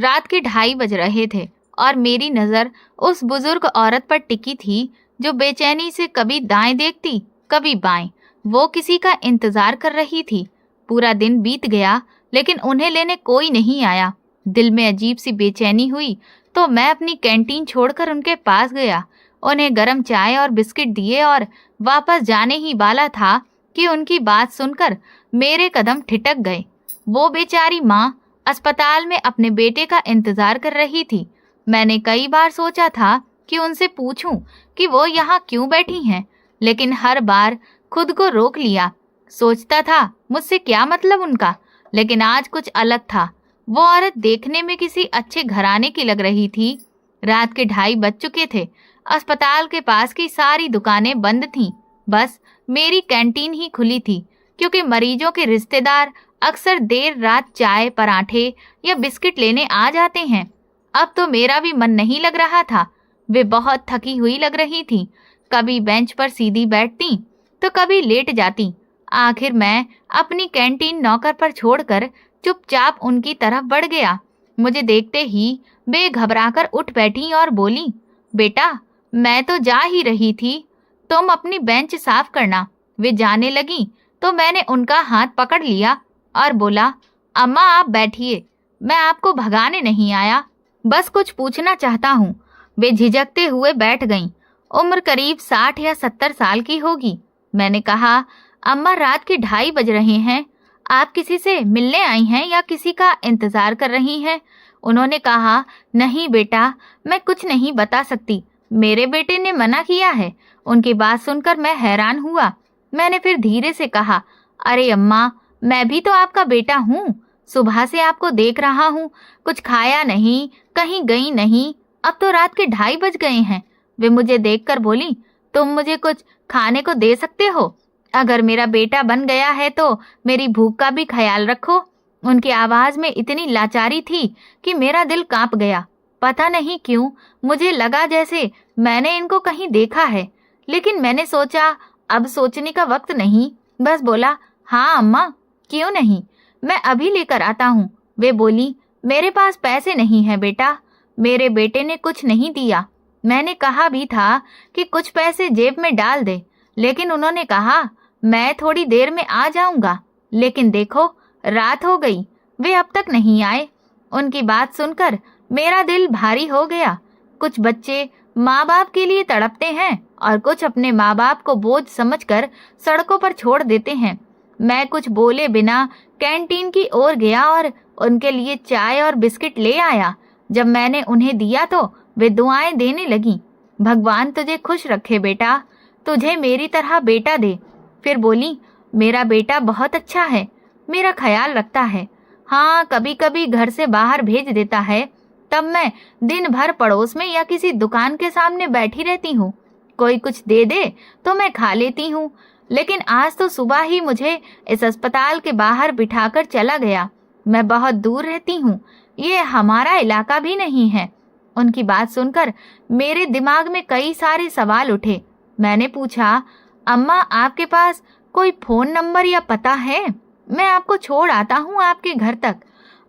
रात के 2:30 बज रहे थे और मेरी नज़र उस बुजुर्ग औरत पर टिकी थी जो बेचैनी से कभी दाएं देखती कभी बाएं। वो किसी का इंतजार कर रही थी। पूरा दिन बीत गया लेकिन उन्हें लेने कोई नहीं आया। दिल में अजीब सी बेचैनी हुई तो मैं अपनी कैंटीन छोड़कर उनके पास गया। उन्हें गर्म चाय और बिस्किट दिए और वापस जाने ही वाला था कि उनकी बात सुनकर मेरे कदम ठिठक गए। वो बेचारी माँ अस्पताल में अपने बेटे का इंतजार कर रही थी। मैंने कई बार सोचा था कि उनसे पूछूं कि वो यहाँ क्यों बैठी हैं, लेकिन हर बार खुद को रोक लिया। सोचता था मुझसे क्या मतलब उनका, लेकिन आज कुछ अलग था। वो औरत देखने में किसी अच्छे घराने की लग रही थी। रात के 2:30 बज चुके थे। अस्पताल के पास की सारी दुकानें बंद थीं। बस मेरी कैंटीन ही खुली थी, क्योंकि मरीजों के रिश्तेदार अक्सर देर रात चाय, पराठे या बिस्किट लेने आ जाते हैं। अब तो मेरा भी मन नहीं लग रहा था। वे बहुत थकी हुई लग रही थी। कभी बेंच पर सीधी बैठती तो कभी लेट जाती। आखिर मैं अपनी कैंटीन नौकर पर छोड़कर चुपचाप उनकी तरफ बढ़ गया। मुझे देखते ही वे घबराकर उठ बैठी और बोली, बेटा मैं तो जा ही रही थी, तुम अपनी बेंच साफ करना। वे जाने लगी तो मैंने उनका हाथ पकड़ लिया और बोला, अम्मा आप बैठिए, मैं आपको भगाने नहीं आया, बस कुछ पूछना चाहता हूँ। वे झिझकते हुए बैठ गईं। उम्र करीब 60 या 70 साल की होगी। मैंने कहा, अम्मा रात के 2:30 बज रहे हैं, आप किसी से मिलने आई हैं या किसी का इंतजार कर रही हैं? उन्होंने कहा, नहीं बेटा मैं कुछ नहीं बता सकती, मेरे बेटे ने मना किया है। उनकी बात सुनकर मैं हैरान हुआ। मैंने फिर धीरे से कहा, अरे अम्मा मैं भी तो आपका बेटा हूँ, सुबह से आपको देख रहा हूँ, कुछ खाया नहीं, कहीं गई नहीं, अब तो रात के 2:30 बज गए हैं। वे मुझे देखकर बोली, तुम मुझे कुछ खाने को दे सकते हो? अगर मेरा बेटा बन गया है तो मेरी भूख का भी ख्याल रखो। उनकी आवाज में इतनी लाचारी थी कि मेरा दिल कांप गया। पता नहीं क्यों मुझे लगा जैसे मैंने इनको कहीं देखा है, लेकिन मैंने सोचा अब सोचने का वक्त नहीं, बस बोला, हाँ अम्मा क्यों नहीं, मैं अभी लेकर आता हूँ। वे बोली, मेरे पास पैसे नहीं है बेटा, मेरे बेटे ने कुछ नहीं दिया। मैंने कहा भी था कि कुछ पैसे जेब में डाल दे, लेकिन उन्होंने कहा मैं थोड़ी देर में आ जाऊंगा, लेकिन देखो रात हो गई, वे अब तक नहीं आए। उनकी बात सुनकर मेरा दिल भारी हो गया। कुछ बच्चे माँ बाप के लिए तड़पते हैं और कुछ अपने माँ बाप को बोझ समझकर सड़कों पर छोड़ देते हैं। मैं कुछ बोले बिना कैंटीन की ओर गया और उनके लिए चाय और बिस्किट ले आया। जब मैंने उन्हें दिया तो वे दुआएं देने लगीं, भगवान तुझे खुश रखे बेटा, तुझे मेरी तरह बेटा दे। फिर बोली, मेरा बेटा बहुत अच्छा है, मेरा ख्याल रखता है। हाँ कभी कभी घर से बाहर भेज देता है, तब मैं दिन भर पड़ोस में या किसी दुकान के सामने बैठी रहती हूँ। कोई कुछ दे दे तो मैं खा लेती हूँ, लेकिन आज तो सुबह ही मुझे इस अस्पताल के बाहर बिठाकर चला गया। मैं बहुत दूर रहती हूँ, ये हमारा इलाका भी नहीं है। उनकी बात सुनकर मेरे दिमाग में कई सारे सवाल उठे। मैंने पूछा, अम्मा आपके पास कोई फोन नंबर या पता है? मैं आपको छोड़ आता हूँ आपके घर तक।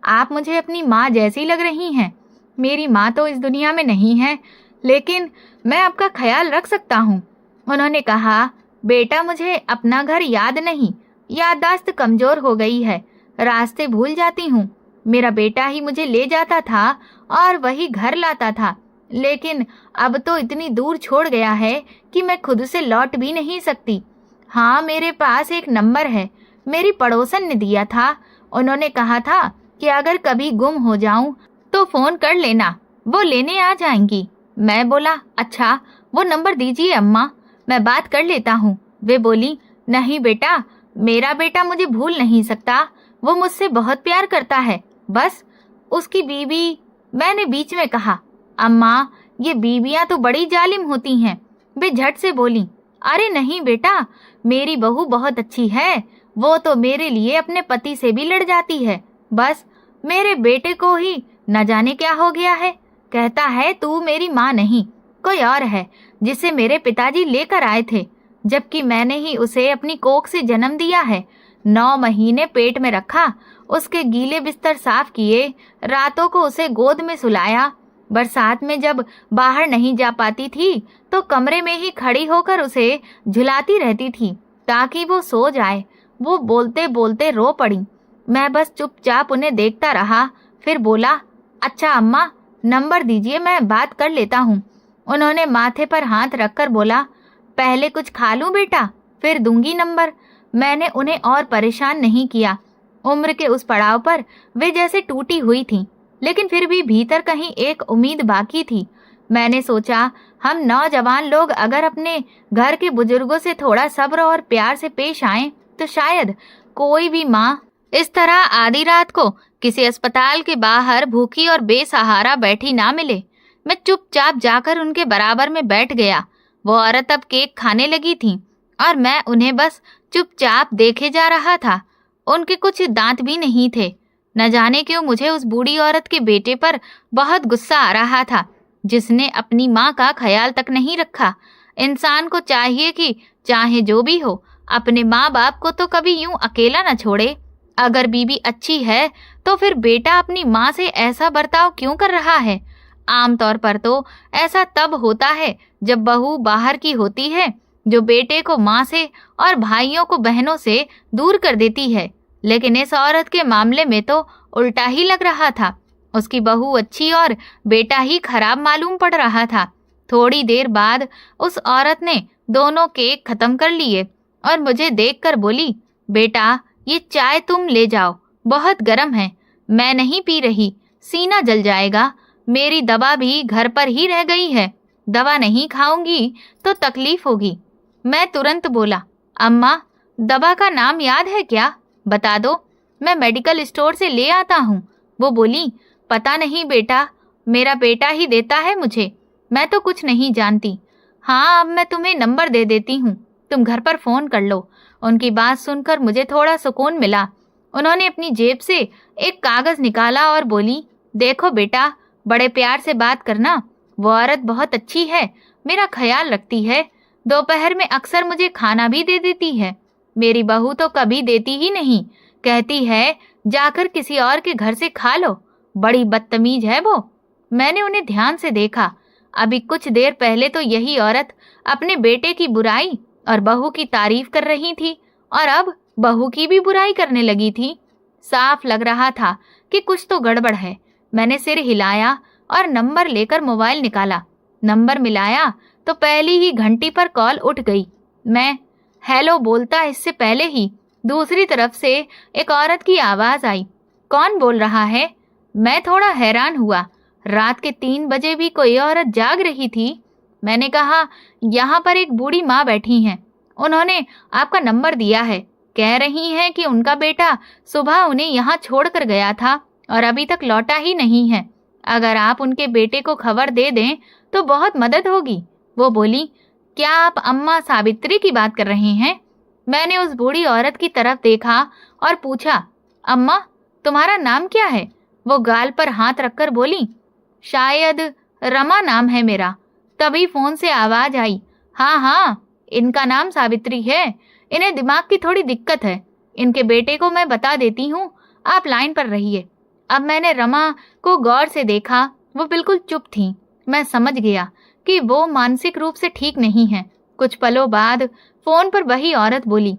आप मुझे अपनी माँ जैसी लग रही हैं। मेरी माँ तो इस दुनिया में नहीं है, लेकिन मैं आपका ख्याल रख सकता हूँ। उन्होंने कहा, बेटा मुझे अपना घर याद नहीं, याददाश्त कमजोर हो गई है, रास्ते भूल जाती हूँ। मेरा बेटा ही मुझे ले जाता था और वही घर लाता था, लेकिन अब तो इतनी दूर छोड़ गया है कि मैं खुद से लौट भी नहीं सकती। हाँ मेरे पास एक नंबर है, मेरी पड़ोसन ने दिया था। उन्होंने कहा था कि अगर कभी गुम हो जाऊं तो फोन कर लेना, वो लेने आ जाएंगी। मैं बोला, अच्छा वो नंबर दीजिए अम्मा, मैं बात कर लेता हूँ। वे बोली, नहीं बेटा, मेरा बेटा मुझे भूल नहीं सकता, वो मुझसे बहुत प्यार करता है, बस उसकी बीवी। मैंने बीच में कहा, अम्मा ये बीवियां तो बड़ी जालिम होती हैं। वे झट से बोली, अरे नहीं बेटा, मेरी बहू बहुत अच्छी है, वो तो मेरे लिए अपने पति से भी लड़ जाती है। बस मेरे बेटे को ही न जाने क्या हो गया है, कहता है तू मेरी माँ नहीं, कोई और है, जिसे मेरे पिताजी लेकर आए थे, जबकि मैंने ही उसे अपनी कोख से जन्म दिया है। 9 महीने पेट में रखा, उसके गीले बिस्तर साफ किए, रातों को उसे गोद में सुलाया। बरसात में जब बाहर नहीं जा पाती थी तो कमरे में ही खड़ी होकर उसे झुलाती रहती थी ताकि वो सो जाए। वो बोलते बोलते रो पड़ी। मैं बस चुपचाप उन्हें देखता रहा। फिर बोला, अच्छा अम्मा, नंबर दीजिए, मैं बात कर लेता हूँ। उन्होंने माथे पर हाथ रखकर बोला, पहले कुछ खा लूं बेटा, फिर दूंगी नंबर। मैंने उन्हें और परेशान नहीं किया। उम्र के उस पड़ाव पर वे जैसे टूटी हुई थीं, लेकिन फिर भी भीतर कहीं एक उम्मीद बाकी थी। मैंने सोचा, हम नौजवान लोग अगर अपने घर के बुजुर्गों से थोड़ा सब्र और प्यार से पेश आएं तो शायद कोई भी माँ इस तरह आधी रात को किसी अस्पताल के बाहर भूखी और बेसहारा बैठी ना मिले। मैं चुपचाप जाकर उनके बराबर में बैठ गया। वो औरत अब केक खाने लगी थी और मैं उन्हें बस चुपचाप देखे जा रहा था। उनके कुछ दांत भी नहीं थे। न जाने क्यों मुझे उस बूढ़ी औरत के बेटे पर बहुत गुस्सा आ रहा था, जिसने अपनी माँ का ख्याल तक नहीं रखा। इंसान को चाहिए कि चाहे जो भी हो, अपने माँ बाप को तो कभी यूं अकेला न छोड़े। अगर बीवी अच्छी है तो फिर बेटा अपनी माँ से ऐसा बर्ताव क्यों कर रहा है? आमतौर पर तो ऐसा तब होता है जब बहू बाहर की होती है, जो बेटे को माँ से और भाइयों को बहनों से दूर कर देती है। लेकिन इस औरत के मामले में तो उल्टा ही लग रहा था। उसकी बहू अच्छी और बेटा ही खराब मालूम पड़ रहा था। थोड़ी देर बाद उस औरत ने दोनों केक खत्म कर लिए और मुझे देखकर बोली, बेटा ये चाय तुम ले जाओ, बहुत गर्म है, मैं नहीं पी रही, सीना जल जाएगा। मेरी दवा भी घर पर ही रह गई है, दवा नहीं खाऊंगी तो तकलीफ होगी। मैं तुरंत बोला, अम्मा दवा का नाम याद है क्या? बता दो, मैं मेडिकल स्टोर से ले आता हूँ। वो बोली, पता नहीं बेटा, मेरा बेटा ही देता है मुझे, मैं तो कुछ नहीं जानती। हाँ, अब मैं तुम्हें नंबर दे देती हूँ, तुम घर पर फोन कर लो। उनकी बात सुनकर मुझे थोड़ा सुकून मिला। उन्होंने अपनी जेब से एक कागज निकाला और बोली, देखो बेटा, बड़े प्यार से बात करना। वो औरत बहुत अच्छी है, मेरा ख्याल रखती है, दोपहर में अक्सर मुझे खाना भी दे देती है। मेरी बहू तो कभी देती ही नहीं, कहती है जाकर किसी और के घर से खा लो। बड़ी बदतमीज है वो। मैंने उन्हें ध्यान से देखा। अभी कुछ देर पहले तो यही औरत अपने बेटे की बुराई और बहू की तारीफ कर रही थी और अब बहू की भी बुराई करने लगी थी। साफ लग रहा था कि कुछ तो गड़बड़ है। मैंने सिर हिलाया और नंबर लेकर मोबाइल निकाला। नंबर मिलाया तो पहली ही घंटी पर कॉल उठ गई। मैं हेलो बोलता इससे पहले ही दूसरी तरफ से एक औरत की आवाज आई, कौन बोल रहा है? मैं थोड़ा हैरान हुआ। रात के 3 बजे भी कोई औरत जाग रही थी। मैंने कहा, यहाँ पर एक बूढ़ी माँ बैठी हैं, उन्होंने आपका नंबर दिया है, कह रही हैं कि उनका बेटा सुबह उन्हें यहाँ छोड़कर गया था और अभी तक लौटा ही नहीं है। अगर आप उनके बेटे को खबर दे दें तो बहुत मदद होगी। वो बोली, क्या आप अम्मा सावित्री की बात कर रहे हैं? मैंने उस बूढ़ी औरत की तरफ देखा और पूछा, अम्मा तुम्हारा नाम क्या है? वो गाल पर हाथ रखकर बोली, शायद रमा नाम है मेरा। तभी फोन से आवाज आई, हाँ हाँ, इनका नाम सावित्री है, इन्हें दिमाग की थोड़ी दिक्कत है, इनके बेटे को मैं बता देती हूँ, आप लाइन पर रहिए। अब मैंने रमा को गौर से देखा। वो बिल्कुल चुप थी। मैं समझ गया कि वो मानसिक रूप से ठीक नहीं है। कुछ पलों बाद फोन पर वही औरत बोली,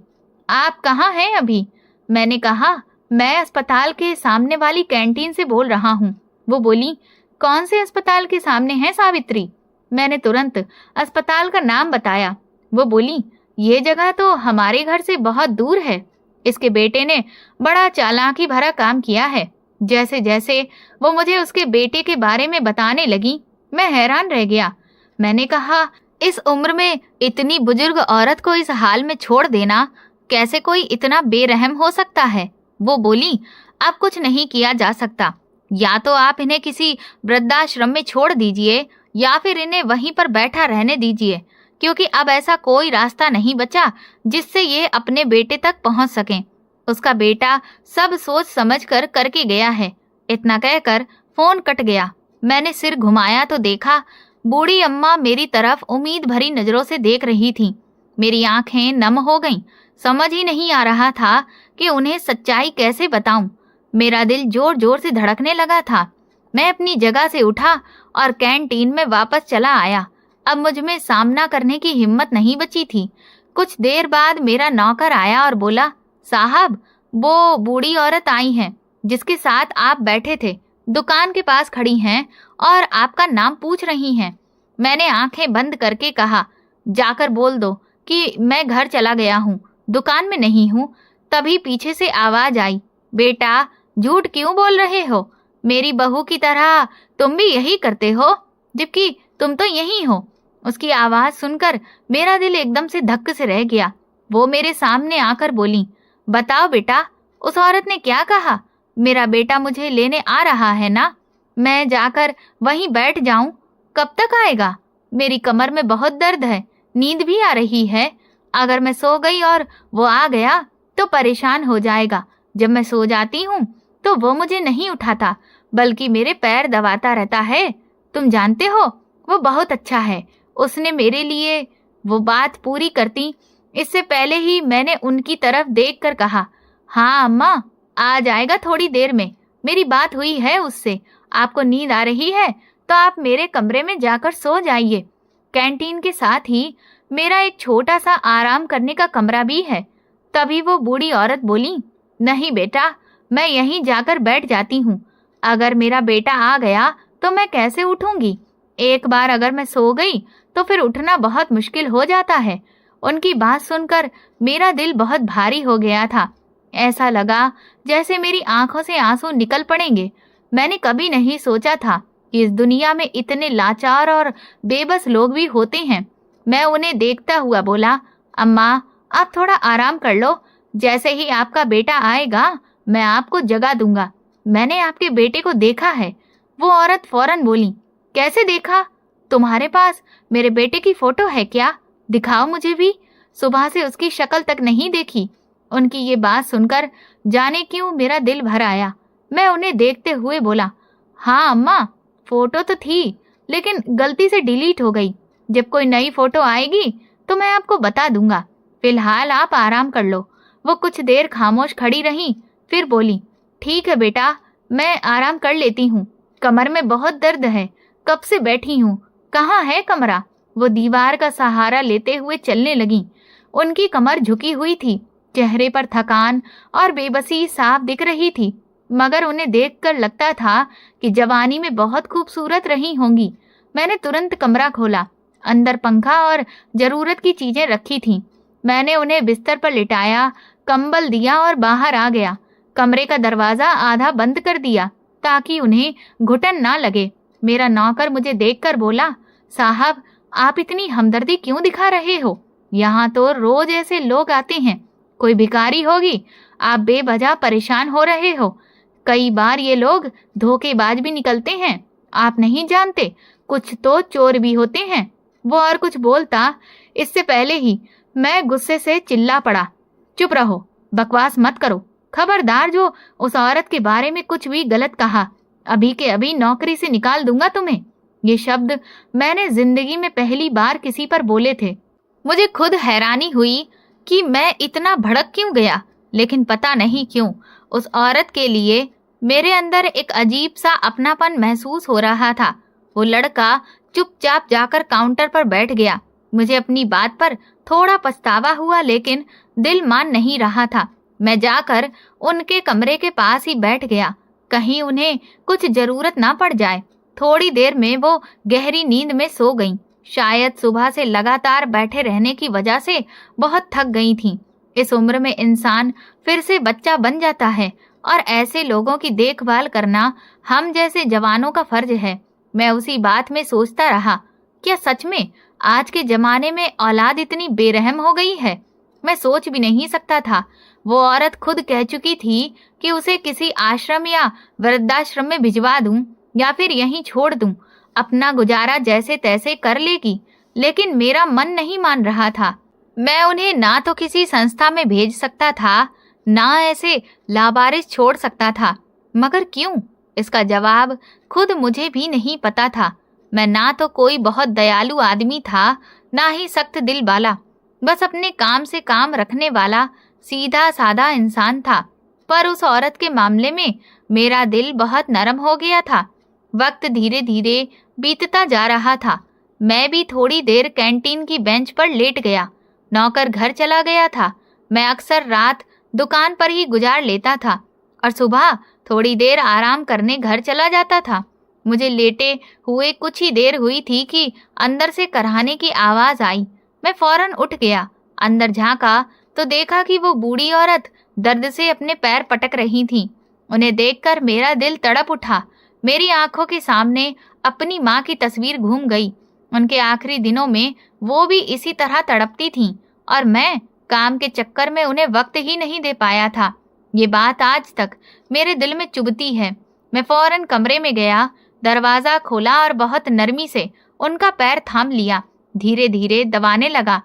आप कहाँ हैं अभी? मैंने कहा, मैं अस्पताल के सामने वाली कैंटीन से बोल रहा हूँ। वो बोली, कौन से अस्पताल के सामने है सावित्री? मैंने तुरंत अस्पताल का नाम बताया। वो बोली, ये जगह तो हमारे घर से बहुत दूर है। इसके बेटे ने बड़ा चालाकी भरा काम किया है। जैसे जैसे वो मुझे उसके बेटे के बारे में बताने लगी, मैं हैरान रह गया। मैंने कहा, इस उम्र में इतनी बुजुर्ग औरत को इस हाल में छोड़ देना, कैसे कोई इतना बेरहम हो सकता है? वो बोली, अब कुछ नहीं किया जा सकता, या तो आप इन्हें किसी वृद्धाश्रम में छोड़ दीजिए या फिर इन्हें वहीं पर बैठा रहने दीजिए, क्योंकि अब ऐसा कोई रास्ता नहीं बचा जिससे ये अपने बेटे तक पहुंच सकें। उसका बेटा सब सोच समझ कर करके गया है। इतना कहकर फोन कट गया। मैंने सिर घुमाया तो देखा बूढ़ी अम्मा मेरी तरफ उम्मीद भरी नजरों से देख रही थी। मेरी आंखें नम हो गईं। समझ ही नहीं आ रहा था कि उन्हें सच्चाई कैसे बताऊं। मेरा दिल जोर जोर से धड़कने लगा था। मैं अपनी जगह से उठा और कैंटीन में वापस चला आया। अब मुझ में सामना करने की हिम्मत नहीं बची थी। कुछ देर बाद मेरा नौकर आया और बोला, साहब, वो बूढ़ी औरत आई हैं जिसके साथ आप बैठे थे, दुकान के पास खड़ी हैं और आपका नाम पूछ रही हैं। मैंने आंखें बंद करके कहा, जाकर बोल दो कि मैं घर चला गया हूँ, दुकान में नहीं हूँ। तभी पीछे से आवाज आई, बेटा झूठ क्यों बोल रहे हो? मेरी बहू की तरह तुम भी यही करते हो, जबकि तुम तो यही हो। उसकी आवाज सुनकर मेरा दिल एकदम से धक्क से रह गया। वो मेरे सामने आकर बोली, बताओ बेटा, उस औरत ने क्या कहा? मेरा बेटा मुझे लेने आ रहा है ना? मैं जाकर वहीं बैठ जाऊं? कब तक आएगा? मेरी कमर में बहुत दर्द है, नींद भी आ रही है। अगर मैं सो गई और वो आ गया तो परेशान हो जाएगा। जब मैं सो जाती हूँ तो वो मुझे नहीं उठाता, बल्कि मेरे पैर दबाता रहता है। तुम जानते हो, वो बहुत अच्छा है। उसने मेरे लिए वो बात पूरी करती इससे पहले ही मैंने उनकी तरफ देखकर कहा, हाँ अम्मा, आ जाएगा थोड़ी देर में। मेरी बात हुई है उससे। आपको नींद आ रही है तो आप मेरे कमरे में जाकर सो जाइए। कैंटीन के साथ ही मेरा एक छोटा सा आराम करने का कमरा भी है। तभी वो बूढ़ी औरत बोली, नहीं बेटा, मैं यहीं जाकर बैठ जाती हूँ। अगर मेरा बेटा आ गया तो मैं कैसे उठूंगी? एक बार अगर मैं सो गई तो फिर उठना बहुत मुश्किल हो जाता है। उनकी बात सुनकर मेरा दिल बहुत भारी हो गया था। ऐसा लगा जैसे मेरी आंखों से आंसू निकल पड़ेंगे। मैंने कभी नहीं सोचा था कि इस दुनिया में इतने लाचार और बेबस लोग भी होते हैं। मैं उन्हें देखता हुआ बोला, अम्मा, आप थोड़ा आराम कर लो। जैसे ही आपका बेटा आएगा मैं आपको जगा दूंगा। मैंने आपके बेटे को देखा है। वो औरत फौरन बोली, कैसे देखा? तुम्हारे पास मेरे बेटे की फोटो है क्या? दिखाओ मुझे भी। सुबह से उसकी शक्ल तक नहीं देखी। उनकी ये बात सुनकर जाने क्यों मेरा दिल भर आया। मैं उन्हें देखते हुए बोला, हाँ अम्मा, फोटो तो थी, लेकिन गलती से डिलीट हो गई। जब कोई नई फोटो आएगी तो मैं आपको बता दूंगा। फिलहाल आप आराम कर लो। वो कुछ देर खामोश खड़ी रही, फिर बोली, ठीक है बेटा, मैं आराम कर लेती हूँ। कमर में बहुत दर्द है, कब से बैठी हूँ। कहाँ है कमरा? वो दीवार का सहारा लेते हुए चलने लगी। उनकी कमर झुकी हुई थी, चेहरे पर थकान और बेबसी साफ दिख रही थी, मगर उन्हें देखकर लगता था कि जवानी में बहुत खूबसूरत रही होंगी। मैंने तुरंत कमरा खोला। अंदर पंखा और जरूरत की चीजें रखी थीं। मैंने उन्हें बिस्तर पर लिटाया, कंबल दिया और बाहर आ गया। कमरे का दरवाजा आधा बंद कर दिया ताकि उन्हें घुटन ना लगे। मेरा नौकर मुझे देखकर बोला, साहब, आप इतनी हमदर्दी क्यों दिखा रहे हो? यहाँ तो रोज ऐसे लोग आते हैं। कोई भिखारी होगी, आप बेवजह परेशान हो रहे हो। कई बार ये लोग धोखेबाज भी निकलते हैं। आप नहीं जानते, कुछ तो चोर भी होते हैं। वो और कुछ बोलता, इससे पहले ही मैं गुस्से से चिल्ला पड़ा, चुप रहो, बकवास मत करो। खबरदार जो उस औरत के बारे में कुछ भी गलत कहा, अभी के अभी नौकरी से निकाल दूंगा तुम्हें। ये शब्द मैंने जिंदगी में पहली बार किसी पर बोले थे। मुझे खुद हैरानी हुई कि मैं इतना भड़क क्यों गया, लेकिन पता नहीं क्यों उस औरत के लिए मेरे अंदर एक अजीब सा अपनापन महसूस हो रहा था। वो लड़का चुपचाप जाकर काउंटर पर बैठ गया। मुझे अपनी बात पर थोड़ा पछतावा हुआ, लेकिन दिल मान नहीं रहा था। मैं जाकर उनके कमरे के पास ही बैठ गया, कहीं उन्हें कुछ जरूरत ना पड़ जाए। थोड़ी देर में वो गहरी नींद में सो गईं। शायद सुबह से लगातार बैठे रहने की वजह से बहुत थक गई थीं। इस उम्र में इंसान फिर से बच्चा बन जाता है और ऐसे लोगों की देखभाल करना हम जैसे जवानों का फर्ज है। मैं उसी बात में सोचता रहा, क्या सच में आज के जमाने में औलाद इतनी बेरहम हो गई है? मैं सोच भी नहीं सकता था। वो औरत खुद कह चुकी थी कि उसे किसी आश्रम या वृद्धाश्रम में भिजवा दूं या फिर यहीं छोड़ दूं, अपना गुजारा जैसे तैसे कर लेगी। लेकिन मेरा मन नहीं मान रहा था। मैं उन्हें ना तो किसी संस्था में भेज सकता था, ना ऐसे लावारिस छोड़ सकता था। मगर क्यों? इसका जवाब खुद मुझे भी नहीं पता था। मैं ना तो कोई बहुत दयालु आदमी था, ना ही सख्त दिल वाला। बस अपने काम से काम रखने वाला सीधा साधा इंसान था। पर उस औरत के मामले में मेरा दिल बहुत नरम हो गया था। वक्त धीरे धीरे बीतता जा रहा था। मैं भी थोड़ी देर कैंटीन की बेंच पर लेट गया। नौकर घर चला गया था। मैं अक्सर रात दुकान पर ही गुजार लेता था और सुबह थोड़ी देर आराम करने घर चला जाता था। मुझे लेटे हुए कुछ ही देर हुई थी कि अंदर से कराहने की आवाज आई। मैं फौरन उठ गया। अंदर झांका तो देखा कि वो बूढ़ी औरत दर्द से अपने पैर पटक रही थी। उन्हें देखकर मेरा दिल तड़प उठा। मेरी आंखों के सामने अपनी माँ की तस्वीर घूम गई। उनके आखिरी दिनों में वो भी इसी तरह तड़पती थीं और मैं काम के चक्कर में उन्हें वक्त ही नहीं दे पाया था। ये बात आज तक मेरे दिल में चुभती है। मैं फौरन कमरे में गया, दरवाजा खोला और बहुत नरमी से उनका पैर थाम लिया। धीरे धीरे दबाने लगा।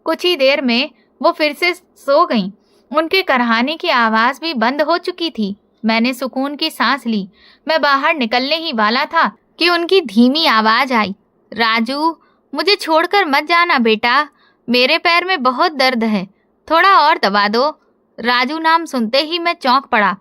कुछ ही देर में वो फिर से सो गईं। उनके कराहने की आवाज भी बंद हो चुकी थी। मैंने सुकून की सांस ली। मैं बाहर निकलने ही वाला था कि उनकी धीमी आवाज आई, राजू, मुझे छोड़कर मत जाना बेटा, मेरे पैर में बहुत दर्द है, थोड़ा और दबा दो। राजू नाम सुनते ही मैं चौंक पड़ा।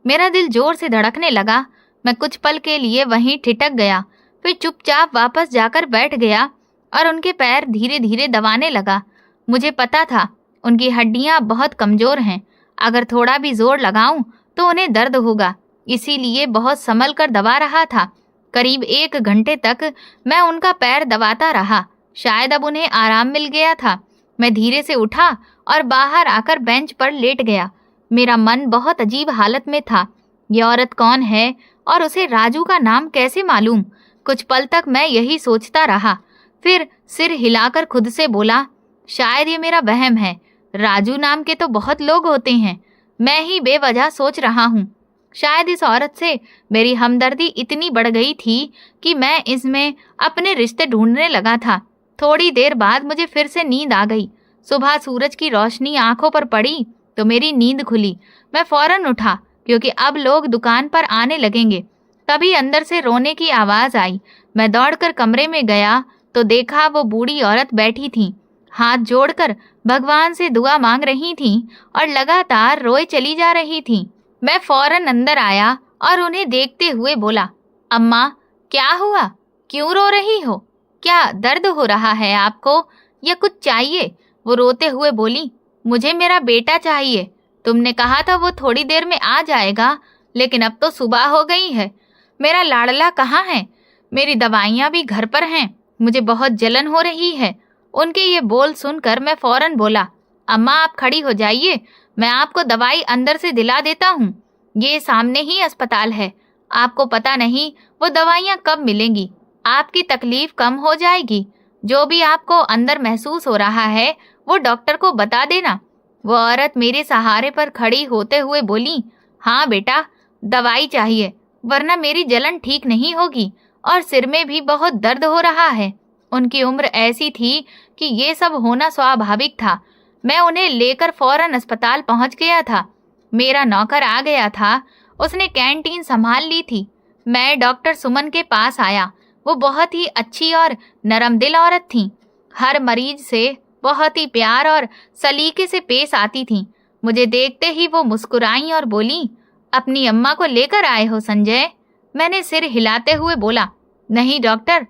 मेरा दिल जोर से धड़कने लगा। मैं कुछ पल के लिए वहीं ठिठक गया, फिर चुपचाप वापस जाकर बैठ गया और उनके पैर धीरे धीरे दबाने लगा। मुझे पता था उनकी हड्डियां बहुत कमजोर हैं। अगर थोड़ा भी जोर लगाऊं तो उन्हें दर्द होगा, इसीलिए बहुत संभल कर दबा रहा था। करीब 1 घंटे तक मैं उनका पैर दबाता रहा। शायद अब उन्हें आराम मिल गया था। मैं धीरे से उठा और बाहर आकर बेंच पर लेट गया। मेरा मन बहुत अजीब हालत में था। ये औरत कौन है और उसे राजू का नाम कैसे मालूम? कुछ पल तक मैं यही सोचता रहा, फिर सिर हिलाकर खुद से बोला, शायद ये मेरा वहम है। राजू नाम के तो बहुत लोग होते हैं, मैं ही बेवजह सोच रहा हूँ। शायद इस औरत से मेरी हमदर्दी इतनी बढ़ गई थी कि मैं इसमें अपने रिश्ते ढूंढने लगा था। थोड़ी देर बाद मुझे फिर से नींद आ गई। सुबह सूरज की रोशनी आंखों पर पड़ी तो मेरी नींद खुली। मैं फौरन उठा क्योंकि अब लोग दुकान पर आने लगेंगे। तभी अंदर से रोने की आवाज आई। मैं दौड़कर कमरे में गया तो देखा वो बूढ़ी औरत बैठी थी, हाथ जोड़कर भगवान से दुआ मांग रही थी और लगातार रोए चली जा रही थी। मैं फौरन अंदर आया और उन्हें देखते हुए बोला, अम्मा, क्या हुआ? क्यों रो रही हो? क्या दर्द हो रहा है आपको या कुछ चाहिए? वो रोते हुए बोली, मुझे मेरा बेटा चाहिए। तुमने कहा था वो थोड़ी देर में आ जाएगा, लेकिन अब तो सुबह हो गई है। मेरा लाडला कहाँ है? मेरी दवाइयाँ भी घर पर हैं। मुझे बहुत जलन हो रही है। उनके ये बोल सुनकर मैं फौरन बोला, अम्मा आप खड़ी हो जाइए, मैं आपको दवाई अंदर से दिला देता हूँ। ये सामने ही अस्पताल है। आपको पता नहीं वो दवाइयाँ कब मिलेंगी। आपकी तकलीफ कम हो जाएगी। जो भी आपको अंदर महसूस हो रहा है वो डॉक्टर को बता देना। वो औरत मेरे सहारे पर खड़ी होते हुए बोली, हाँ बेटा, दवाई चाहिए वरना मेरी जलन ठीक नहीं होगी और सिर में भी बहुत दर्द हो रहा है। उनकी उम्र ऐसी थी कि ये सब होना स्वाभाविक था। मैं उन्हें लेकर फौरन अस्पताल पहुंच गया था। मेरा नौकर आ गया था, उसने कैंटीन संभाल ली थी। मैं डॉक्टर सुमन के पास आया। वो बहुत ही अच्छी और नरम दिल औरत थी। हर मरीज से बहुत ही प्यार और सलीके से पेश आती थी। मुझे देखते ही वो मुस्कुराई और बोली, अपनी अम्मा को लेकर आए हो संजय? मैंने सिर हिलाते हुए बोला, नहीं डॉक्टर,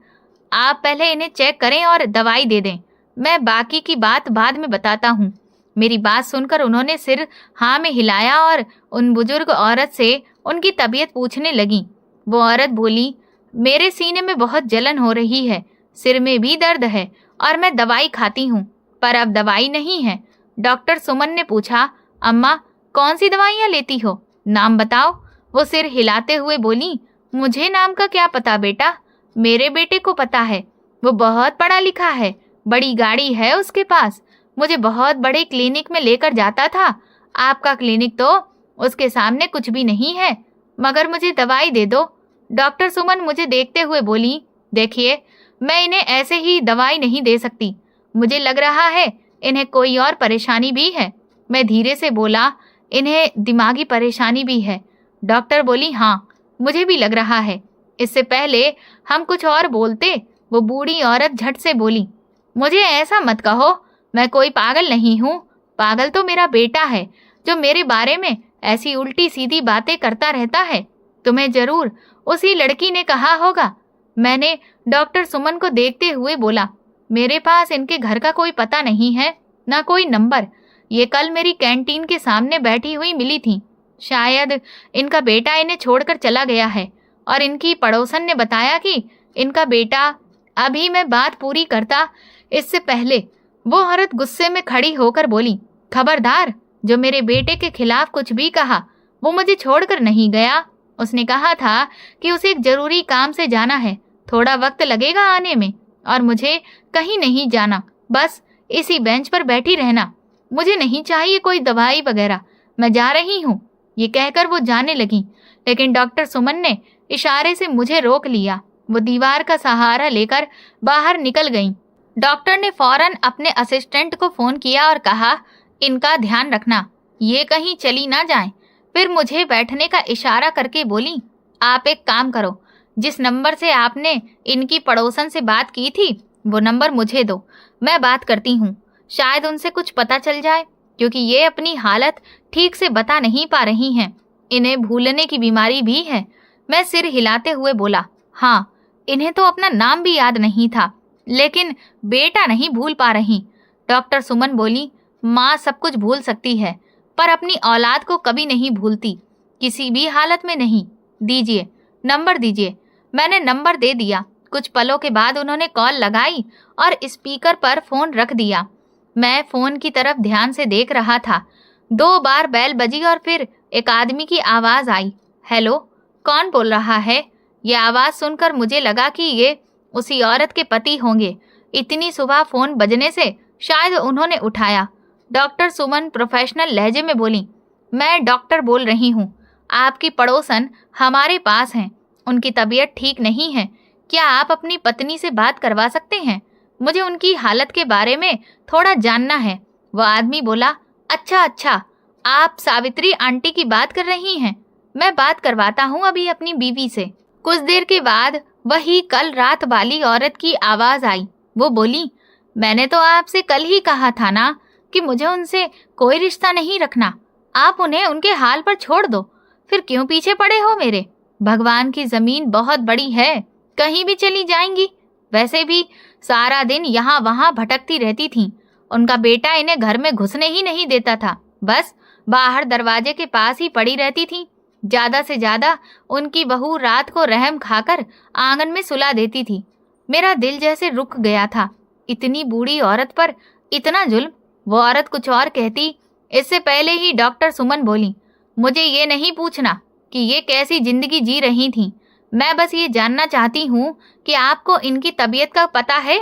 आप पहले इन्हें चेक करें और दवाई दे दें, मैं बाकी की बात बाद में बताता हूँ। मेरी बात सुनकर उन्होंने सिर हाँ में हिलाया और उन बुजुर्ग औरत से उनकी तबीयत पूछने लगी। वो औरत बोली, मेरे सीने में बहुत जलन हो रही है, सिर में भी दर्द है और मैं दवाई खाती हूँ, पर अब दवाई नहीं है। डॉक्टर सुमन ने पूछा, अम्मा कौन सी दवाइयाँ लेती हो, नाम बताओ। वो सिर हिलाते हुए बोली, मुझे नाम का क्या पता बेटा, मेरे बेटे को पता है। वो बहुत पढ़ा लिखा है, बड़ी गाड़ी है उसके पास, मुझे बहुत बड़े क्लिनिक में लेकर जाता था। आपका क्लिनिक तो उसके सामने कुछ भी नहीं है, मगर मुझे दवाई दे दो। डॉक्टर सुमन मुझे देखते हुए बोली, देखिए मैं इन्हें ऐसे ही दवाई नहीं दे सकती, मुझे लग रहा है इन्हें कोई और परेशानी भी है। मैं धीरे से बोला, इन्हें दिमागी परेशानी भी है। डॉक्टर बोली, हाँ मुझे भी लग रहा है। इससे पहले हम कुछ और बोलते, वो बूढ़ी औरत झट से बोली, मुझे ऐसा मत कहो, मैं कोई पागल नहीं हूँ। पागल तो मेरा बेटा है जो मेरे बारे में ऐसी उल्टी सीधी बातें करता रहता है। तुम्हें जरूर उसी लड़की ने कहा होगा। मैंने डॉक्टर सुमन को देखते हुए बोला, मेरे पास इनके घर का कोई पता नहीं है, ना कोई नंबर। ये कल मेरी कैंटीन के सामने बैठी हुई मिली थी। शायद इनका बेटा इन्हें छोड़कर चला गया है और इनकी पड़ोसन ने बताया कि इनका बेटा। अभी मैं बात पूरी करता इससे पहले वो औरत गुस्से में खड़ी होकर बोली, खबरदार, जो मेरे बेटे के खिलाफ कुछ भी कहा वो मुझे छोड़कर नहीं गया। उसने कहा था कि उसे एक जरूरी काम से जाना है, थोड़ा वक्त लगेगा आने में, और मुझे कहीं नहीं जाना, बस इसी बेंच पर बैठी रहना। मुझे नहीं चाहिए कोई दवाई वगैरह, मैं जा रही हूँ। ये कहकर वो जाने लगी, लेकिन डॉक्टर सुमन ने इशारे से मुझे रोक लिया। वो दीवार का सहारा लेकर बाहर निकल गईं। डॉक्टर ने फौरन अपने असिस्टेंट को फोन किया और कहा, इनका ध्यान रखना, ये कहीं चली ना जाएं। फिर मुझे बैठने का इशारा करके बोली, आप एक काम करो, जिस नंबर से आपने इनकी पड़ोसन से बात की थी वो नंबर मुझे दो, मैं बात करती हूँ। शायद उनसे कुछ पता चल जाए, क्योंकि ये अपनी हालत ठीक से बता नहीं पा रही हैं। इन्हें भूलने की बीमारी भी है। मैं सिर हिलाते हुए बोला, हाँ, इन्हें तो अपना नाम भी याद नहीं था, लेकिन बेटा नहीं भूल पा रही। डॉक्टर सुमन बोली, माँ सब कुछ भूल सकती है, पर अपनी औलाद को कभी नहीं भूलती, किसी भी हालत में नहीं। दीजिए, नंबर दीजिए। मैंने नंबर दे दिया। कुछ पलों के बाद उन्होंने कॉल लगाई और स्पीकर पर फोन रख दिया। मैं फोन की तरफ ध्यान से देख रहा था। 2 बार बेल बजी और फिर एक आदमी की आवाज आई, हेलो, कौन बोल रहा है? ये आवाज सुनकर मुझे लगा कि ये उसी औरत के पति होंगे। इतनी सुबह फोन बजने से शायद उन्होंने उठाया। डॉक्टर सुमन प्रोफेशनल लहजे में बोली, मैं डॉक्टर बोल रही हूँ, आपकी पड़ोसन हमारे पास हैं, उनकी तबीयत ठीक नहीं है, क्या आप अपनी पत्नी से बात करवा सकते हैं? मुझे उनकी हालत के बारे में थोड़ा जानना है। वो आदमी बोला, अच्छा, आप सावित्री आंटी की बात कर रही हैं, मैं बात करवाता हूँ अभी अपनी बीवी से। कुछ देर के बाद वही कल रात वाली औरत की आवाज आई। वो बोली, मैंने तो आपसे कल ही कहा था ना कि मुझे उनसे कोई रिश्ता नहीं रखना। आप उन्हें उनके हाल पर छोड़ दो, फिर क्यों पीछे पड़े हो मेरे? भगवान की जमीन बहुत बड़ी है, कहीं भी चली जाएंगी। वैसे भी सारा दिन यहाँ वहाँ भटकती रहती थीं। उनका बेटा इन्हें घर में घुसने ही नहीं देता था, बस बाहर दरवाजे के पास ही पड़ी रहती थीं। ज्यादा से ज्यादा उनकी बहू रात को रहम खाकर आंगन में सुला देती थी। मेरा दिल जैसे रुक गया था। इतनी बूढ़ी औरत पर इतना जुल्म। वो औरत कुछ और कहती, इससे पहले ही डॉक्टर सुमन बोली, मुझे ये नहीं पूछना कि ये कैसी जिंदगी जी रही थीं। मैं बस ये जानना चाहती हूँ कि आपको इनकी तबीयत का पता है।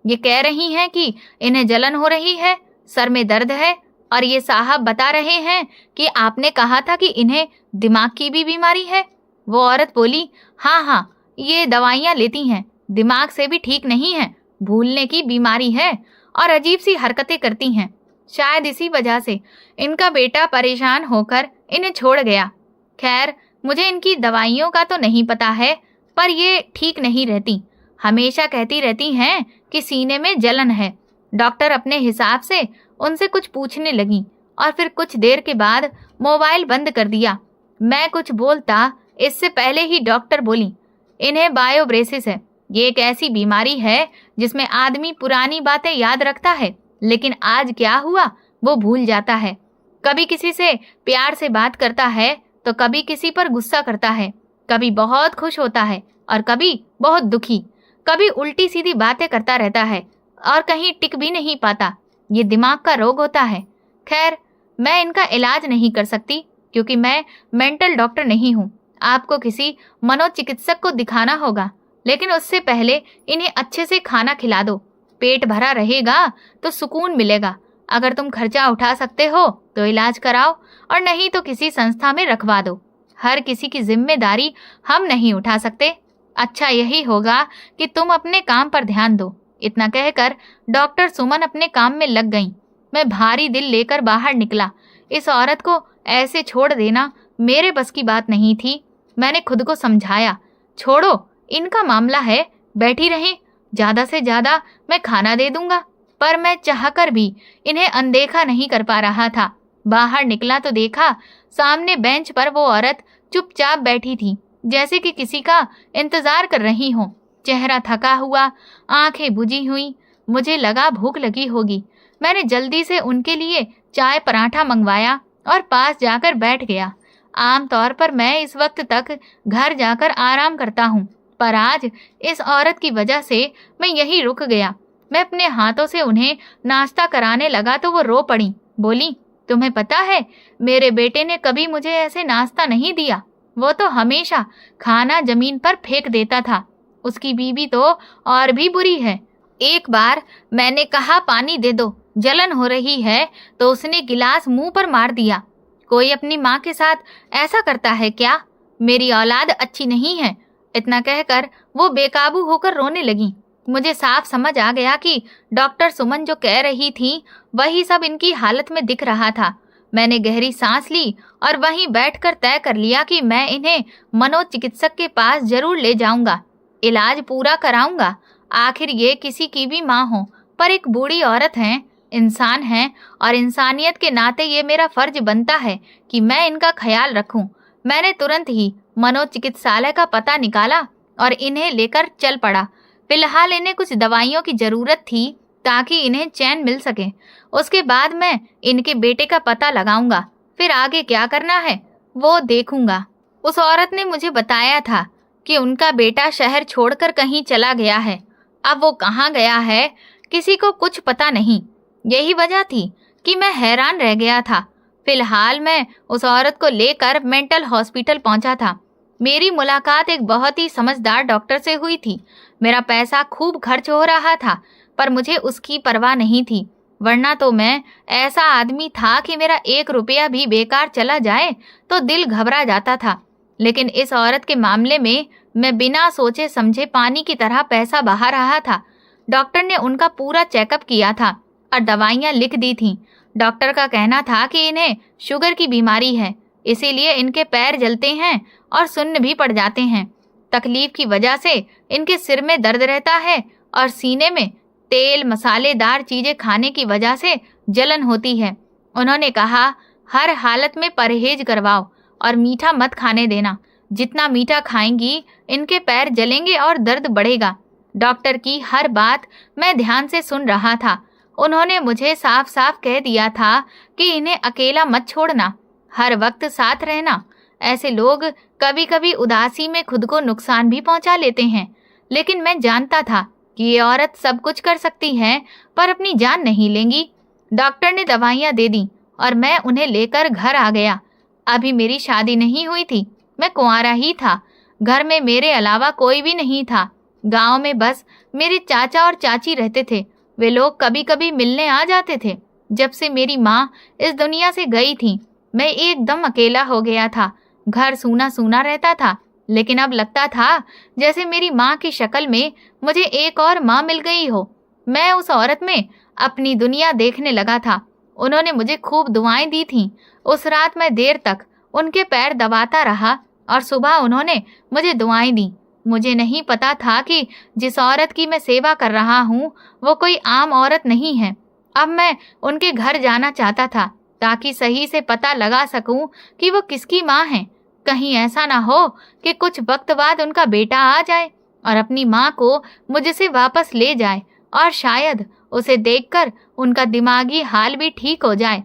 ये कह रही हैं कि इन्हें जलन हो रही है, सर में दर्द है, और ये साहब बता रहे हैं कि आपने कहा था कि इन्हें दिमाग की भी बीमारी है। वो औरत बोली, हाँ, ये दवाइयाँ लेती हैं, दिमाग से भी ठीक नहीं है, भूलने की बीमारी है और अजीब सी हरकतें करती हैं। शायद इसी वजह से इनका बेटा परेशान होकर इन्हें छोड़ गया। खैर, मुझे इनकी दवाइयों का तो नहीं पता है, पर ये ठीक नहीं रहती। हमेशा कहती रहती हैं कि सीने में जलन है। डॉक्टर अपने हिसाब से उनसे कुछ पूछने लगी और फिर कुछ देर के बाद मोबाइल बंद कर दिया। मैं कुछ बोलता इससे पहले ही डॉक्टर बोली, इन्हें बायोब्रेसिस है। ये एक ऐसी बीमारी है जिसमें आदमी पुरानी बातें याद रखता है, लेकिन आज क्या हुआ वो भूल जाता है। कभी किसी से प्यार से बात करता है तो कभी किसी पर गुस्सा करता है, कभी बहुत खुश होता है और कभी बहुत दुखी, कभी उल्टी सीधी बातें करता रहता है और कहीं टिक भी नहीं पाता। ये दिमाग का रोग होता है। खैर, मैं इनका इलाज नहीं कर सकती क्योंकि मैं मेंटल डॉक्टर नहीं हूँ। आपको किसी मनोचिकित्सक को दिखाना होगा, लेकिन उससे पहले इन्हें अच्छे से खाना खिला दो। पेट भरा रहेगा तो सुकून मिलेगा। अगर तुम खर्चा उठा सकते हो तो इलाज कराओ, और नहीं तो किसी संस्था में रखवा दो। हर किसी की जिम्मेदारी हम नहीं उठा सकते। अच्छा यही होगा कि तुम अपने काम पर ध्यान दो। इतना कहकर डॉक्टर सुमन अपने काम में लग गईं। मैं भारी दिल लेकर बाहर निकला। इस औरत को ऐसे छोड़ देना मेरे बस की बात नहीं थी। मैंने खुद को समझाया, छोड़ो, इनका मामला है, बैठी रहें, ज्यादा से ज्यादा मैं खाना दे दूंगा। पर मैं चाहकर भी इन्हें अनदेखा नहीं कर पा रहा था। बाहर निकला तो देखा सामने बेंच पर वो औरत चुपचाप बैठी थी, जैसे कि किसी का इंतजार कर रही हो। चेहरा थका हुआ, आंखें बुझी हुई। मुझे लगा भूख लगी होगी। मैंने जल्दी से उनके लिए चाय पराठा मंगवाया और पास जाकर बैठ गया। आमतौर पर मैं इस वक्त तक घर जाकर आराम करता हूँ, पर आज इस औरत की वजह से मैं यहीं रुक गया। मैं अपने हाथों से उन्हें नाश्ता कराने लगा तो वो रो पड़ी। बोली, तुम्हें पता है, मेरे बेटे ने कभी मुझे ऐसे नाश्ता नहीं दिया। वो तो हमेशा खाना जमीन पर फेंक देता था। उसकी बीवी तो और भी बुरी है। एक बार मैंने कहा पानी दे दो, जलन हो रही है, तो उसने गिलास मुंह पर मार दिया। कोई अपनी माँ के साथ ऐसा करता है क्या? मेरी औलाद अच्छी नहीं है। इतना कहकर वो बेकाबू होकर रोने लगी। मुझे साफ समझ आ गया कि डॉक्टर सुमन जो कह रही थी वही सब इनकी हालत में दिख रहा था। मैंने गहरी सांस ली और वहीं बैठकर तय कर लिया कि मैं इन्हें मनोचिकित्सक के पास जरूर ले जाऊंगा, इलाज पूरा कराऊंगा। आखिर ये किसी की भी माँ हो, पर एक बूढ़ी औरत हैं, इंसान हैं, और इंसानियत के नाते ये मेरा फर्ज बनता है कि मैं इनका ख्याल रखूं। मैंने तुरंत ही मनोचिकित्सालय का पता निकाला और इन्हें लेकर चल पड़ा। फिलहाल इन्हें कुछ दवाइयों की जरूरत थी ताकि इन्हें चैन मिल सके। उसके बाद मैं इनके बेटे का पता लगाऊंगा, फिर आगे क्या करना है वो देखूंगा। उस औरत ने मुझे बताया था कि उनका बेटा शहर छोड़कर कहीं चला गया है। अब वो कहाँ गया है किसी को कुछ पता नहीं। यही वजह थी कि मैं हैरान रह गया था। फिलहाल मैं उस औरत को लेकर मेंटल हॉस्पिटल पहुंचा था। मेरी मुलाकात एक बहुत ही समझदार डॉक्टर से हुई थी। मेरा पैसा खूब खर्च हो रहा था, पर मुझे उसकी परवाह नहीं थी, वरना तो मैं ऐसा आदमी था कि मेरा 1 रुपया भी बेकार चला जाए तो दिल घबरा जाता था। लेकिन इस औरत के मामले में मैं बिना सोचे समझे पानी की तरह पैसा बहा रहा था। डॉक्टर ने उनका पूरा चेकअप किया था और दवाइयाँ लिख दी थीं। डॉक्टर का कहना था कि इन्हें शुगर की बीमारी है, इसीलिए इनके पैर जलते हैं और सुन्न भी पड़ जाते हैं। तकलीफ की वजह से इनके सिर में दर्द रहता है और सीने में तेल मसालेदार चीजें खाने की वजह से जलन होती है। उन्होंने कहा, हर हालत में परहेज करवाओ और मीठा मत खाने देना। जितना मीठा खाएंगी इनके पैर जलेंगे और दर्द बढ़ेगा। डॉक्टर की हर बात मैं ध्यान से सुन रहा था। उन्होंने मुझे साफ साफ कह दिया था कि इन्हें अकेला मत छोड़ना, हर वक्त साथ रहना। ऐसे लोग कभी कभी उदासी में खुद को नुकसान भी पहुंचा लेते हैं। लेकिन मैं जानता था कि ये औरत सब कुछ कर सकती है, पर अपनी जान नहीं लेंगी। डॉक्टर ने दवाइयाँ दे दी और मैं उन्हें लेकर घर आ गया। अभी मेरी शादी नहीं हुई थी, मैं कुंवारा ही था। घर में मेरे अलावा कोई भी नहीं था। गांव में बस मेरे चाचा और चाची रहते थे। वे लोग कभी कभी मिलने आ जाते थे। जब से मेरी माँ इस दुनिया से गई थी, मैं एकदम अकेला हो गया था। घर सूना सूना रहता था, लेकिन अब लगता था जैसे मेरी माँ की शक्ल में मुझे एक और माँ मिल गई हो। मैं उस औरत में अपनी दुनिया देखने लगा था। उन्होंने मुझे खूब दुआएं दी थीं। उस रात मैं देर तक उनके पैर दबाता रहा और सुबह उन्होंने मुझे दुआएं दी। मुझे नहीं पता था कि जिस औरत की मैं सेवा कर रहा हूँ वो कोई आम औरत नहीं है। अब मैं उनके घर जाना चाहता था ताकि सही से पता लगा सकूं कि वो किसकी माँ हैं। कहीं ऐसा ना हो कि कुछ वक्त बाद उनका बेटा आ जाए और अपनी माँ को मुझसे वापस ले जाए, और शायद उसे देखकर उनका दिमागी हाल भी ठीक हो जाए।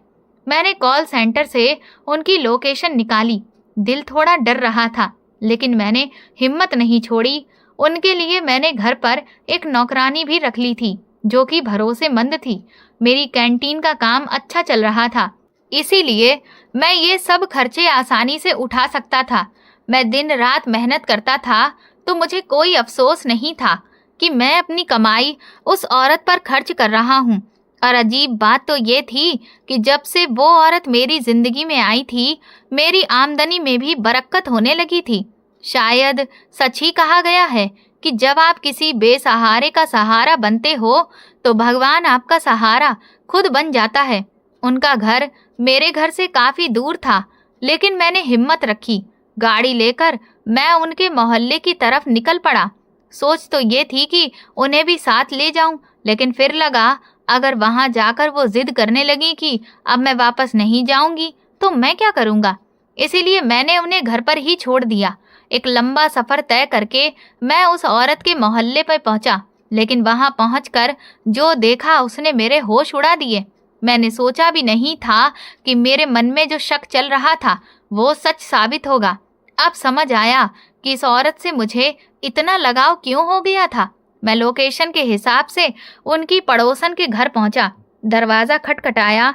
मैंने कॉल सेंटर से उनकी लोकेशन निकाली। दिल थोड़ा डर रहा था, लेकिन मैंने हिम्मत नहीं छोड़ी। उनके लिए मैंने घर पर एक नौकरानी भी रख ली थी जो कि भरोसेमंद थी। मेरी कैंटीन का काम अच्छा चल रहा था, इसीलिए मैं ये सब खर्चे आसानी से उठा सकता था। मैं दिन रात मेहनत करता था, तो मुझे कोई अफसोस नहीं था कि मैं अपनी कमाई उस औरत पर खर्च कर रहा हूँ। और अजीब बात तो ये थी कि जब से वो औरत मेरी जिंदगी में आई थी, मेरी आमदनी में भी बरकत होने लगी थी। शायद सच ही कहा गया है कि जब आप किसी बेसहारे का सहारा बनते हो तो भगवान आपका सहारा खुद बन जाता है। उनका घर मेरे घर से काफी दूर था, लेकिन मैंने हिम्मत रखी। गाड़ी लेकर मैं उनके मोहल्ले की तरफ निकल पड़ा। सोच तो ये थी कि उन्हें भी साथ ले जाऊं, लेकिन फिर लगा अगर वहां जाकर वो जिद करने लगी कि अब मैं वापस नहीं जाऊंगी तो मैं क्या करूंगा। इसीलिए मैंने उन्हें घर पर ही छोड़ दिया। एक लंबा सफर तय करके मैं उस औरत के मोहल्ले पर पहुंचा, लेकिन वहां पहुंचकर जो देखा उसने मेरे होश उड़ा दिए। मैंने सोचा भी नहीं था कि मेरे मन में जो शक चल रहा था वो सच साबित होगा। अब समझ आया कि इस औरत से मुझे इतना लगाव क्यों हो गया था। मैं लोकेशन के हिसाब से उनकी पड़ोसन के घर पहुंचा। दरवाजा खटखटाया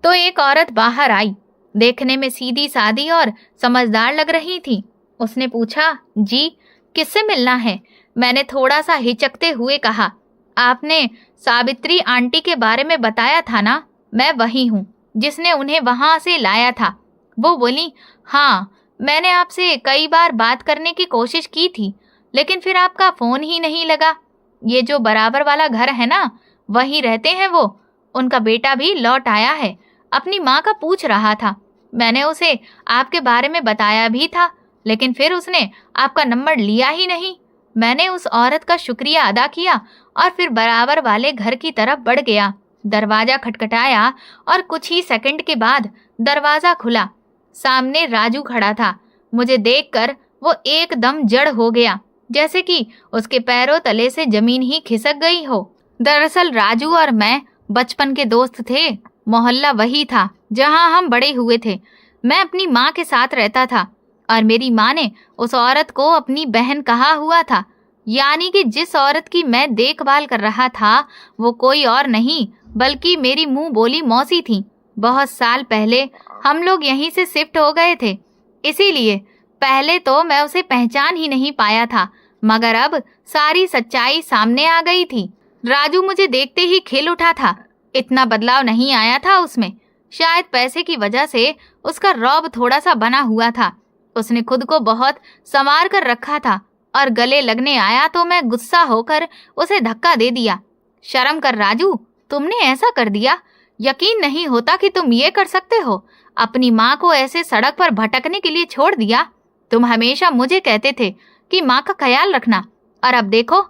तो एक औरत बाहर आई। देखने में सीधी सादी और समझदार लग रही थी। उसने पूछा, जी किससे मिलना है? मैंने थोड़ा सा हिचकते हुए कहा, आपने सावित्री आंटी के बारे में बताया था ना, मैं वही हूँ जिसने उन्हें वहां से लाया था। वो बोली, हाँ मैंने आपसे कई बार बात करने की कोशिश की थी, लेकिन फिर आपका फोन ही नहीं लगा। ये जो बराबर वाला घर है ना, वहीं रहते हैं वो। उनका बेटा भी लौट आया है, अपनी माँ का पूछ रहा था। मैंने उसे आपके बारे में बताया भी था, लेकिन फिर उसने आपका नंबर लिया ही नहीं। मैंने उस औरत का शुक्रिया अदा किया और फिर बराबर वाले घर की तरफ बढ़ गया। दरवाजा खटखटाया और कुछ ही सेकंड के बाद दरवाजा खुला। सामने राजू खड़ा था। मुझे देखकर वो एकदम जड़ हो गया, जैसे कि उसके पैरों तले से जमीन ही खिसक गई हो। दरअसल राजू और मैं बचपन के दोस्त थे। मोहल्ला वही था जहां हम बड़े हुए थे। मैं अपनी माँ के साथ रहता था और मेरी माँ ने उस औरत को अपनी बहन कहा हुआ था। यानी कि जिस औरत की मैं देखभाल कर रहा था वो कोई और नहीं बल्कि मेरी मुंह बोली मौसी थी। बहुत साल पहले हम लोग यहीं से शिफ्ट हो गए थे, इसीलिए पहले तो मैं उसे पहचान ही नहीं पाया था, मगर अब सारी सच्चाई सामने आ गई थी। राजू मुझे देखते ही खिल उठा था। इतना बदलाव नहीं आया था उसमें। शायद पैसे की वजह से उसका रौब थोड़ा सा बना हुआ था। उसने खुद को बहुत संवार कर रखा था और गले लगने आया तो मैं गुस्सा होकर उसे धक्का दे दिया। शर्म कर राजू, तुमने ऐसा कर दिया। यकीन नहीं होता कि तुम ये कर सकते हो। अपनी माँ को ऐसे सड़क पर भटकने के लिए छोड़ दिया। तुम हमेशा मुझे कहते थे कि माँ का ख्याल रखना, और अब देखो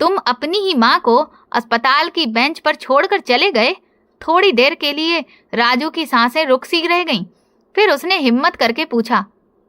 तुम अपनी ही माँ को अस्पताल की बेंच पर छोड़कर चले गए। थोड़ी देर के लिए राजू की सांसें रुक सी रह गईं। फिर उसने हिम्मत करके पूछा,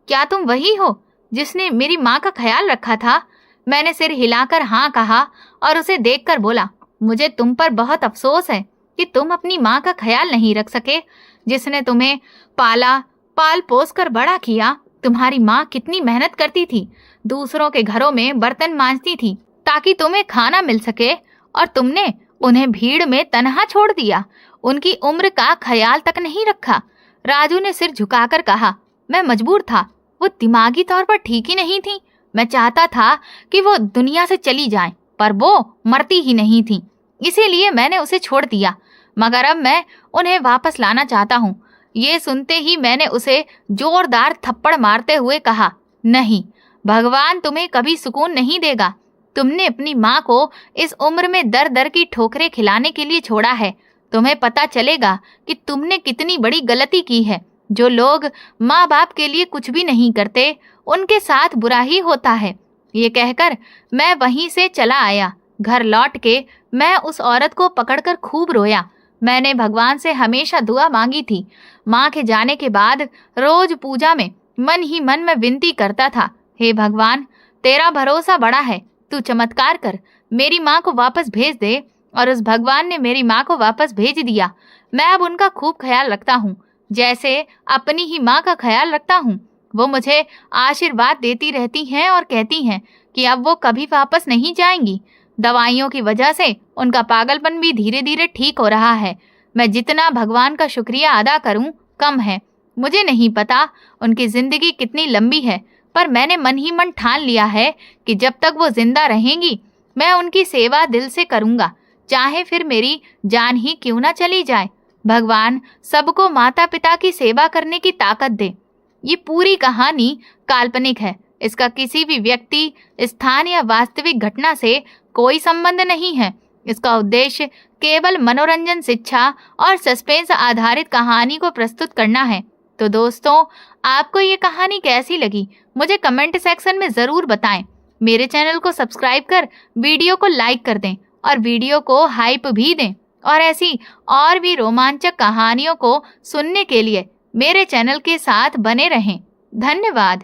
क्या तुम वही हो जिसने मेरी माँ का ख्याल रखा था? मैंने सिर हिलाकर हाँ कहा और उसे देखकर बोला, मुझे तुम पर बहुत अफसोस है कि तुम अपनी माँ का ख्याल नहीं रख सके, जिसने तुम्हें पाला, पाल पोस कर बड़ा किया। तुम्हारी माँ कितनी मेहनत करती थी, दूसरों के घरों में बर्तन मांजती थी ताकि तुम्हें खाना मिल सके, और तुमने उन्हें भीड़ में तन्हा छोड़ दिया। उनकी उम्र का ख्याल तक नहीं रखा। राजू ने सिर झुकाकर कहा, मैं मजबूर था। वो दिमागी तौर पर ठीक ही नहीं थी। मैं चाहता था कि वो दुनिया से चली जाए, पर वो मरती ही नहीं थी, इसीलिए मैंने उसे छोड़ दिया। मगर अब मैं उन्हें वापस लाना चाहता हूँ। ये सुनते ही मैंने उसे जोरदार थप्पड़ मारते हुए कहा, नहीं, भगवान तुम्हें कभी सुकून नहीं देगा। तुमने अपनी माँ को इस उम्र में दर दर की ठोकरें खिलाने के लिए छोड़ा है। तुम्हें पता चलेगा कि तुमने कितनी बड़ी गलती की है। जो लोग माँ बाप के लिए कुछ भी नहीं करते, उनके साथ बुरा ही होता है। ये कहकर मैं वहीं से चला आया। घर लौट के मैं उस औरत को पकड़कर खूब रोया। मैंने भगवान से हमेशा दुआ मांगी थी। माँ के जाने के बाद रोज पूजा में मन ही मन में विनती करता था, हे भगवान, तेरा भरोसा बड़ा है, तू चमत्कार कर, मेरी माँ को वापस भेज दे। और उस भगवान ने मेरी माँ को वापस भेज दिया। मैं अब उनका खूब ख्याल रखता हूँ, जैसे अपनी ही माँ का ख्याल रखता हूँ। वो मुझे आशीर्वाद देती रहती हैं और कहती हैं कि अब वो कभी वापस नहीं जाएंगी। दवाइयों की वजह से उनका पागलपन भी धीरे धीरे ठीक हो रहा है। मैं जितना भगवान का शुक्रिया अदा करूं कम है। मुझे नहीं पता उनकी जिंदगी कितनी लंबी है, पर मैंने मन ही मन ठान लिया है कि जब तक वो जिंदा रहेंगी मैं उनकी सेवा दिल से करूंगा, चाहे फिर मेरी जान ही क्यों ना चली जाए। भगवान सबको माता पिता की सेवा करने की ताकत दे। ये पूरी कहानी काल्पनिक है। इसका किसी भी व्यक्ति, स्थान या वास्तविक घटना से कोई संबंध नहीं है। इसका उद्देश्य केवल मनोरंजन, शिक्षा और सस्पेंस आधारित कहानी को प्रस्तुत करना है। तो दोस्तों, आपको ये कहानी कैसी लगी मुझे कमेंट सेक्शन में ज़रूर बताएं। मेरे चैनल को सब्सक्राइब कर वीडियो को लाइक कर दें और वीडियो को हाइप भी दें। और ऐसी और भी रोमांचक कहानियों को सुनने के लिए मेरे चैनल के साथ बने रहें। धन्यवाद।